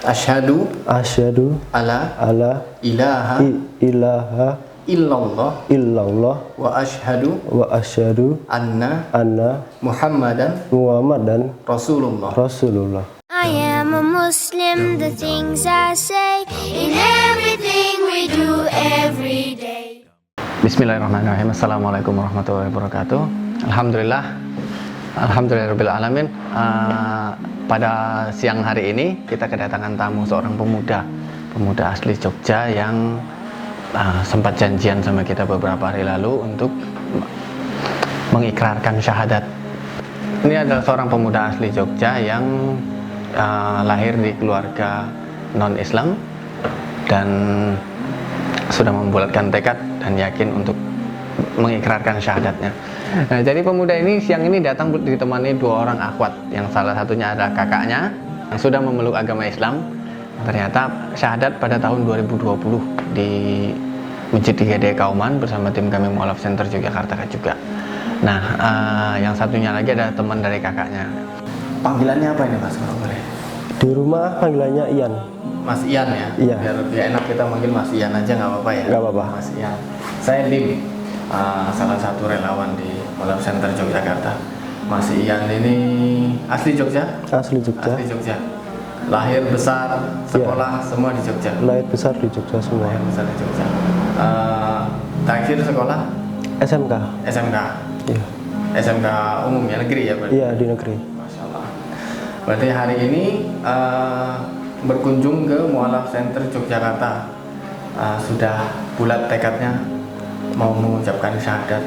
Asyhadu alla ilaha illallah wa asyhadu anna Muhammadan Rasulullah. I am a Muslim, the things I say in everything we do every day. Bismillahirrahmanirrahim. Assalamualaikum warahmatullahi wabarakatuh. Alhamdulillahirabbil alamin. Pada siang hari ini kita kedatangan tamu, seorang pemuda asli Jogja yang sempat janjian sama kita beberapa hari lalu untuk mengikrarkan syahadat. Ini adalah seorang pemuda asli Jogja yang lahir di keluarga non-Islam dan sudah membulatkan tekad dan yakin untuk mengikrarkan syahadatnya. Nah, jadi pemuda ini siang ini datang ditemani dua orang akhwat, yang salah satunya adalah kakaknya yang sudah memeluk agama Islam. Ternyata syahadat pada tahun 2020 di Masjid 3D Kauman bersama tim kami Mu'alaf Center Yogyakarta juga. Nah, yang satunya lagi adalah teman dari kakaknya. Panggilannya apa ini Mas, kalau boleh? Di rumah panggilannya Ian. Mas Ian ya? Iya. Biar lebih enak kita manggil Mas Ian aja, nggak apa-apa ya? Nggak apa-apa. Mas Ian. Saya Lim, salah satu relawan di Mu'alaf Center Yogyakarta. Mas Ian ini asli Jogja? Asli Jogja. Asli Jogja. Lahir, besar, sekolah, semua di Jogja? Lahir besar di Jogja semua. Lahir besar di Jogja. Terakhir sekolah? SMK. SMK? Iya. SMK umum ya, negeri ya berarti? Iya, di negeri. Masya Allah. Berarti hari ini berkunjung ke Mu'alaf Center Yogyakarta. Sudah bulat tekadnya mau mengucapkan syahadat,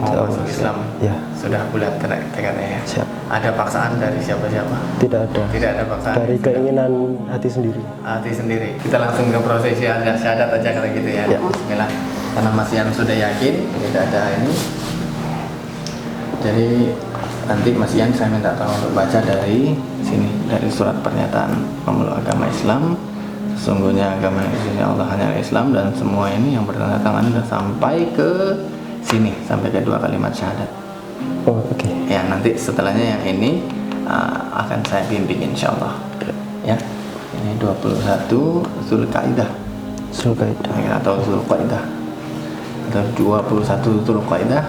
mau masuk Islam. Ya. Sudah bulat tekadnya ya. Siap. Ada paksaan dari siapa-siapa? Tidak ada. Tidak ada paksaan. Dari keinginan hati sendiri. Hati sendiri. Kita langsung ke prosesi syahadat aja kalau gitu ya. Ya. Bismillah. Karena Mas Ian sudah yakin tidak ada ini. Jadi nanti Mas Ian saya minta tolong untuk baca dari sini, dari surat pernyataan pemeluk agama Islam. Sesungguhnya agama yang Allah hanya Islam, dan semua ini yang bertanda tangan sudah sampai ke sini, sampai ke dua kalimat syahadat. Oh, oke. Okay. Ya, nanti setelahnya yang ini akan saya bimbing insyaallah. Ya. Ini 21 Zulkaidah. Atau Zulkaidah. Atau 21 Zulkaidah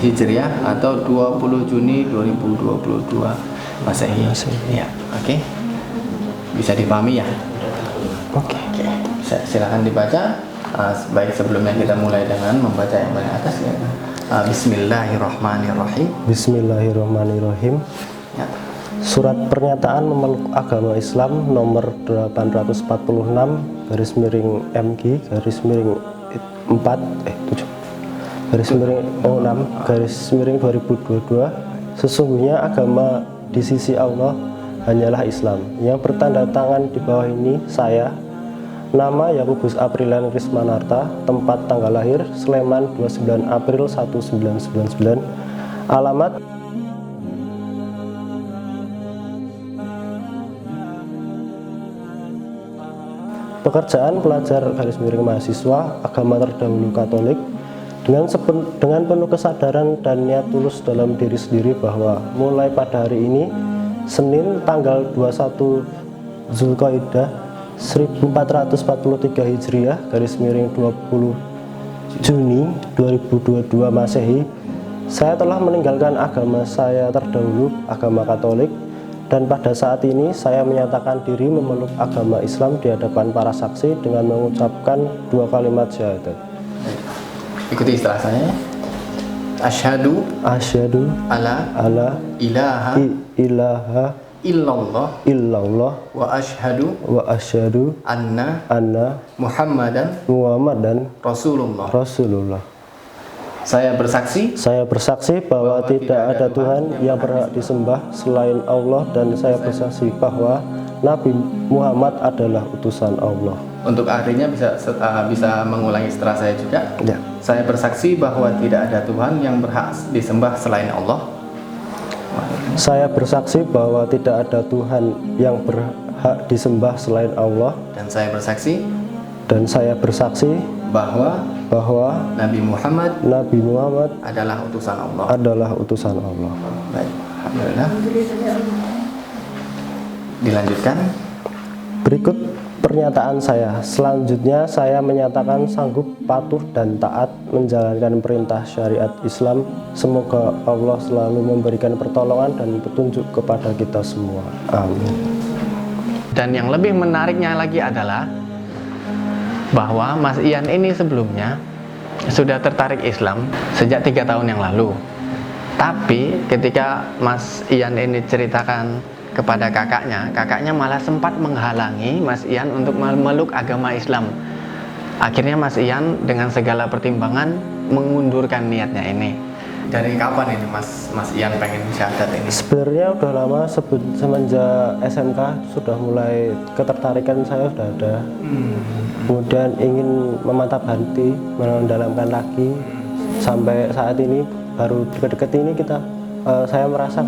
Hijriah atau 20 Juni 2022 Masehi. Ya, oke. Bisa dipahami ya? Oke. Silakan dibaca. Baik, sebelumnya kita mulai dengan membaca yang paling atas ya. Bismillahirrahmanirrahim. Bismillahirrahmanirrahim. Ya. Surat pernyataan memeluk agama Islam nomor 846 /MG /4 /6 /2022. Sesungguhnya agama di sisi Allah hanyalah Islam. Yang bertanda tangan di bawah ini saya, nama Yakubus Aprilian Rismanarta, tempat tanggal lahir Sleman 29 April 1999, alamat pekerjaan pelajar /mahasiswa agama terdahulu Katolik, dengan penuh kesadaran dan niat tulus dalam diri sendiri bahwa mulai pada hari ini, Senin tanggal 21 Zulkaidah 1443 Hijriah /20 Juni 2022 Masehi, saya telah meninggalkan agama saya terdahulu, agama Katolik, dan pada saat ini saya menyatakan diri memeluk agama Islam di hadapan para saksi dengan mengucapkan dua kalimat syahadat. Ikuti istilah saya. Asyhadu alla ilaha illallah wa asyhadu anna Muhammadan Rasulullah. Saya bersaksi bahwa tidak ada Tuhan yang berhak disembah selain Allah, dan saya bersaksi bahwa Nabi Muhammad adalah utusan Allah. Untuk artinya bisa mengulangi setelah saya juga. Ya. Saya bersaksi bahwa tidak ada Tuhan yang berhak disembah selain Allah. Saya bersaksi bahwa tidak ada Tuhan yang berhak disembah selain Allah. Dan saya bersaksi bahwa Nabi Muhammad adalah utusan Allah. Baik, alhamdulillah. Dilanjutkan. Berikut pernyataan saya. Selanjutnya saya menyatakan sanggup patuh dan taat menjalankan perintah syariat Islam. Semoga Allah selalu memberikan pertolongan dan petunjuk kepada kita semua. Amin. Dan yang lebih menariknya lagi adalah bahwa Mas Ian ini sebelumnya sudah tertarik Islam sejak 3 tahun yang lalu. Tapi ketika Mas Ian ini ceritakan kepada kakaknya malah sempat menghalangi Mas Ian untuk memeluk agama Islam. Akhirnya Mas Ian dengan segala pertimbangan mengundurkan niatnya ini. Dari kapan ini Mas Ian pengen syahadat ini? Sebenarnya udah lama, semenjak SMK sudah mulai ketertarikan saya sudah ada. Kemudian ingin memantap hati, mendalamkan lagi. Sampai saat ini baru deket-deket ini saya merasa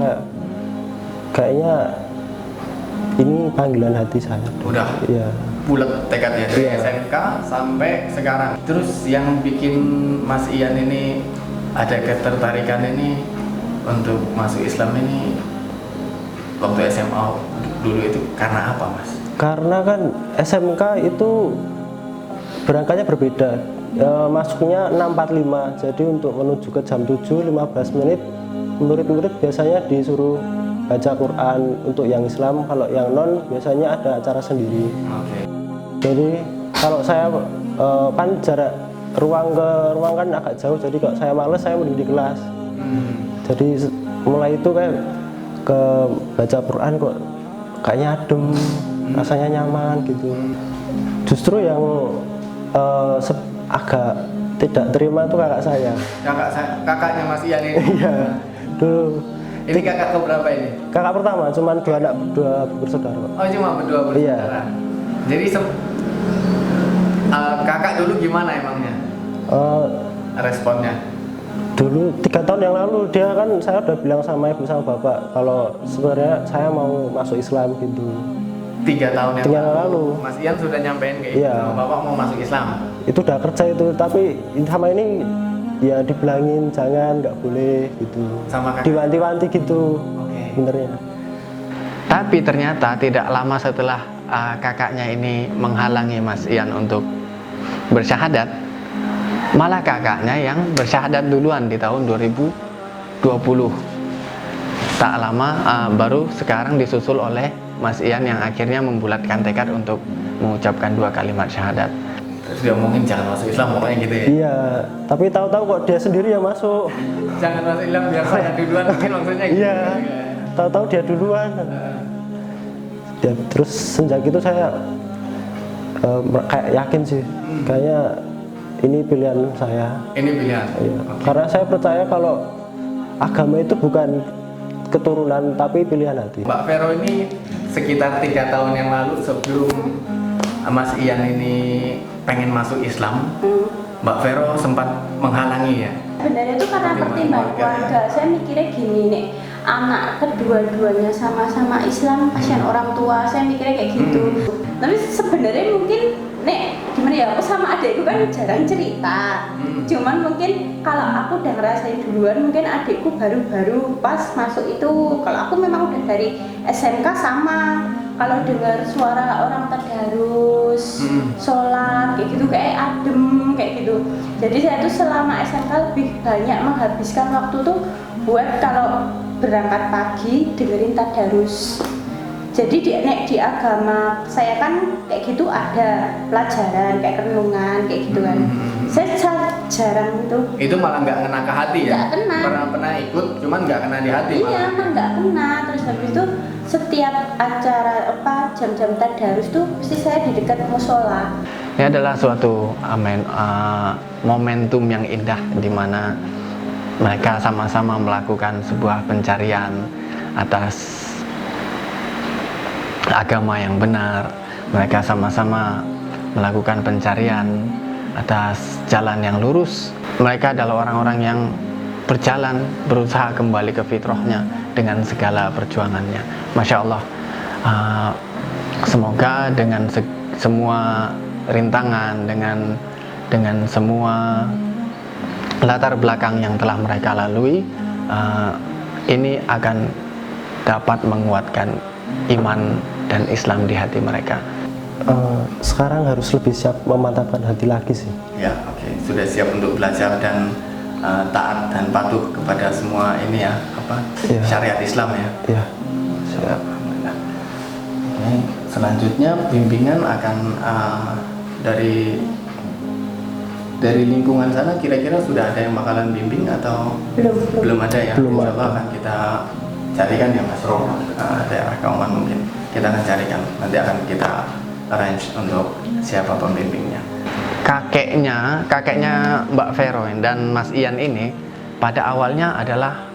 kayaknya ini panggilan hati saya. Udah ya bulat tekadnya dari SMK sampai sekarang. Terus yang bikin Mas Ian ini ada ketertarikan ini untuk masuk Islam ini waktu SMA dulu itu karena apa, Mas? Karena kan SMK itu berangkatnya berbeda. Masuknya 6.45, jadi untuk menuju ke jam 7 15 menit murid-murid biasanya disuruh baca Quran untuk yang Islam. Kalau yang non biasanya ada acara sendiri. Jadi kalau saya kan jarak ruang ke ruang kan agak jauh, jadi kalau saya males saya mending di kelas. Jadi mulai itu kayak ke baca Quran kok kayaknya adem, rasanya nyaman gitu. Justru yang agak tidak terima itu kakak saya. Kakaknya Mas Ian ini. Iya. Dulu. Ini kakak keberapa ini? Kakak pertama, cuman dua bersaudara. Oh, cuma berdua bersaudara. Iya. Jadi kakak dulu gimana emangnya? Responnya? Dulu 3 tahun yang lalu dia kan, saya udah bilang sama ibu sama bapak kalau sebenarnya saya mau masuk Islam gitu. 3 tahun yang lalu. Mas Ian sudah nyampein ke ibu sama bapak mau masuk Islam. Itu udah kerja itu, tapi sama ini ya dibilangin jangan, nggak boleh gitu. Sama kakak? Diwanti-wanti gitu. Benernya. Tapi ternyata tidak lama setelah kakaknya ini menghalangi Mas Ian untuk bersyahadat, malah kakaknya yang bersyahadat duluan di tahun 2020. Tak lama baru sekarang disusul oleh Mas Ian yang akhirnya membulatkan tekad untuk mengucapkan 2 kalimat syahadat. Terus dia mungkin jangan masuk Islam pokoknya gitu ya? Iya, tapi tahu-tahu kok dia sendiri yang masuk. Jangan masuk Islam biar saya duluan mungkin maksudnya gitu. Iya, tahu-tahu dia duluan. Ya, terus sejak itu saya kayak yakin sih, kayaknya ini pilihan saya. Ini pilihan? Iya. Karena saya percaya kalau agama itu bukan keturunan tapi pilihan hati. Mbak Vero ini sekitar 3 tahun yang lalu sebelum Mas Ian ini pengen masuk Islam, Mbak Vero sempat menghalangi ya? Sebenarnya itu karena pertimbangan keluarga. Saya mikirnya gini nih, anak kedua-duanya sama-sama Islam, kasihan orang tua, saya mikirnya kayak gitu. Tapi sebenarnya mungkin nek gimana ya, aku sama adikku kan jarang cerita. Cuman mungkin kalau aku udah ngerasain duluan, mungkin adikku baru-baru pas masuk itu. Kalau aku memang udah dari SMK sama. Kalau dengar suara orang tadarus, sholat kayak gitu, kayak adem kayak gitu. Jadi saya tuh selama SMK lebih banyak menghabiskan waktu tuh buat kalau berangkat pagi dengerin tadarus. Jadi di agama saya kan kayak gitu ada pelajaran kayak renungan kayak gitu kan. Saya jarang itu. Itu malah nggak kena ke hati ya? Nggak kena. Pernah ikut, cuman nggak kena di hati. Iya, emang nggak kena. Terus habis itu setiap acara jam-jam tadarus tuh pasti saya di dekat musola. Ini adalah suatu momentum yang indah di mana mereka sama-sama melakukan sebuah pencarian atas agama yang benar. Mereka sama-sama melakukan pencarian atas jalan yang lurus. Mereka adalah orang-orang yang berjalan, berusaha kembali ke fitrahnya dengan segala perjuangannya. Masya Allah. Semoga dengan semua rintangan, dengan semua latar belakang yang telah mereka lalui, ini akan dapat menguatkan iman dan Islam di hati mereka. sekarang harus lebih siap memantapkan hati lagi sih. Ya, oke. Sudah siap untuk belajar dan taat dan patuh kepada semua ini ya, Iya. syariat Islam ya. Ya, Siap. Alhamdulillah. Oke, selanjutnya bimbingan akan dari lingkungan sana kira-kira sudah ada yang bakalan bimbing atau belum ada ya? Belum Insya Allah ada. akan kita carikan ya Mas Rom, daerah Kauman mungkin kita akan carikan, nanti akan kita arrange untuk siapa pembimbingnya. Kakeknya Mbak Vero dan Mas Ian ini pada awalnya adalah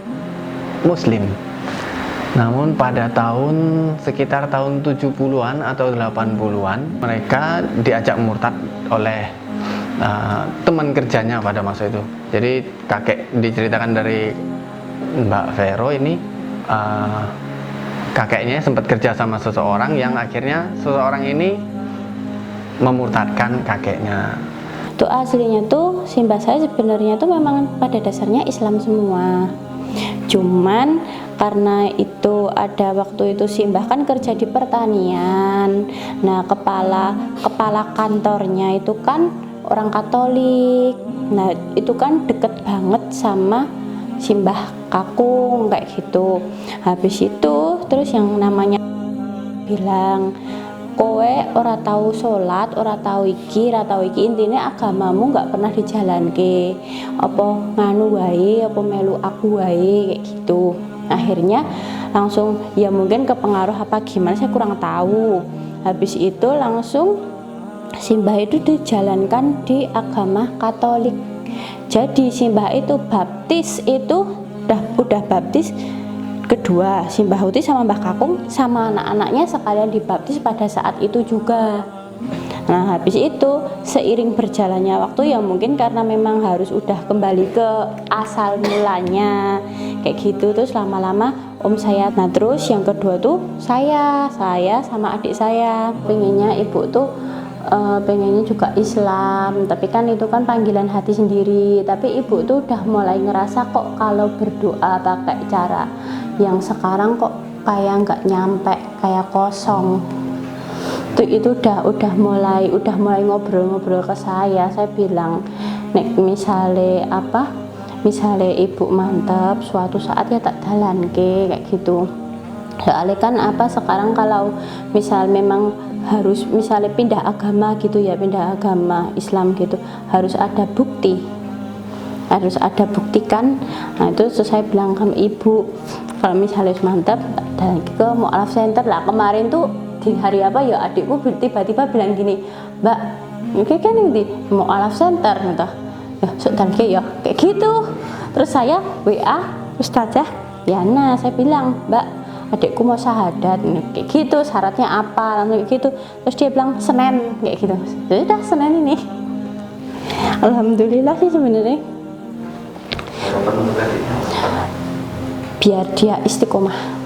Muslim. Namun pada sekitar tahun 70-an atau 80-an mereka diajak murtad oleh teman kerjanya pada masa itu. Jadi diceritakan dari Mbak Vero ini, kakeknya sempat kerja sama seseorang yang akhirnya seseorang ini memurtadkan kakeknya. Itu aslinya tuh simbah saya sebenarnya tuh memang pada dasarnya Islam semua. Cuman karena itu ada waktu itu simbah kan kerja di pertanian. Nah, kepala kantornya itu kan orang Katolik. Nah, itu kan deket banget sama simbah kakung kayak gitu. Habis itu terus yang namanya bilang, kowe ora tahu sholat, ora tahu iki, intinya agamamu nggak pernah dijalanke. Apa nganu wae, apa melu aku wae kayak gitu. Akhirnya langsung ya mungkin kepengaruh apa gimana saya kurang tahu. Habis itu langsung simbah itu dijalankan di agama Katolik. Jadi simbah itu baptis itu udah baptis kedua, simbah Huti sama Mbah Kakung sama anak-anaknya sekalian dibaptis pada saat itu juga. Nah, habis itu seiring berjalannya waktu ya mungkin karena memang harus udah kembali ke asal mulanya kayak gitu, terus lama-lama om saya. Nah, terus yang kedua tuh saya sama adik saya pengennya ibu tuh pengennya juga Islam, tapi kan itu kan panggilan hati sendiri. Tapi ibu tuh udah mulai ngerasa kok kalau berdoa pakai cara yang sekarang kok kayak nggak nyampe, kayak kosong. Itu udah mulai ngobrol-ngobrol ke saya bilang, nek misale ibu mantep suatu saat ya tak dalanke kayak gitu. Soalnya kan sekarang kalau misal memang harus misalnya pindah agama gitu ya, pindah agama Islam gitu, harus ada bukti kan. Nah, itu saya bilang sama ibu, kalau misalnya mantap dan ke mu'alaf center lah. Kemarin tuh di hari ya adikku tiba-tiba bilang gini, Mbak, ini kan di mu'alaf center gitu ya, dan ya kayak gitu. Terus saya WA Ustazah Yana, saya bilang, Mbak, adikku mau syahadat kayak gitu, syaratnya apa, langsung kayak gitu. Terus dia bilang Senin kayak gitu. Sudah Senin ini alhamdulillah sih sebenarnya, biar dia istiqomah.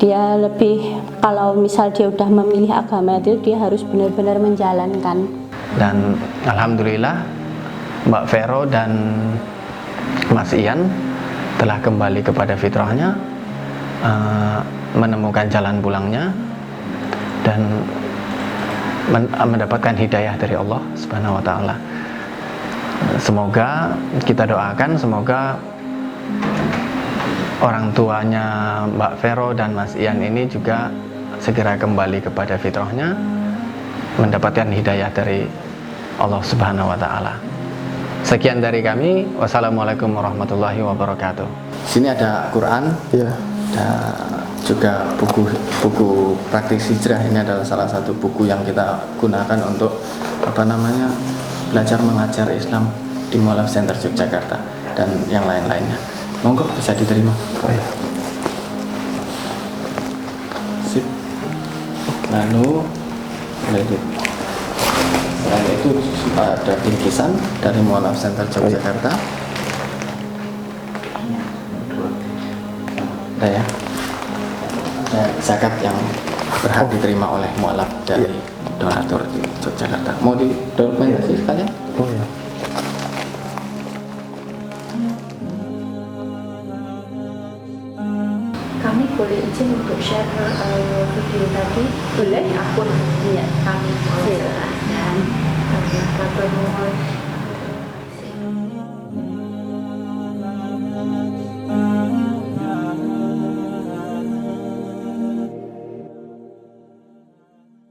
Dia lebih, kalau misal dia udah memilih agama itu, dia harus benar-benar menjalankan. Dan alhamdulillah Mbak Vero dan Mas Ian telah kembali kepada fitrahnya, menemukan jalan pulangnya dan mendapatkan hidayah dari Allah Subhanahu wa taala. Semoga kita doakan, semoga orang tuanya Mbak Vero dan Mas Ian ini juga segera kembali kepada fitrahnya, mendapatkan hidayah dari Allah Subhanahu wa taala. Sekian dari kami. Wassalamualaikum warahmatullahi wabarakatuh. Sini ada Quran. ya. Ada juga buku praktis hijrah. Ini adalah salah satu buku yang kita gunakan untuk belajar mengajar Islam di Mu'alaf Center Yogyakarta dan yang lain-lainnya. Monggo bisa diterima. Sip. Lalu selain itu ada bingkisan dari Mu'alaf Center Yogyakarta. Ya, zakat yang berhak diterima oleh mualaf dari donatur di Yogyakarta. Mau didokumentasi sekalian? Oh ya. Kami boleh izin untuk share video tadi? Boleh? Akun Iya. kami mau silahkan. Matur nuwun.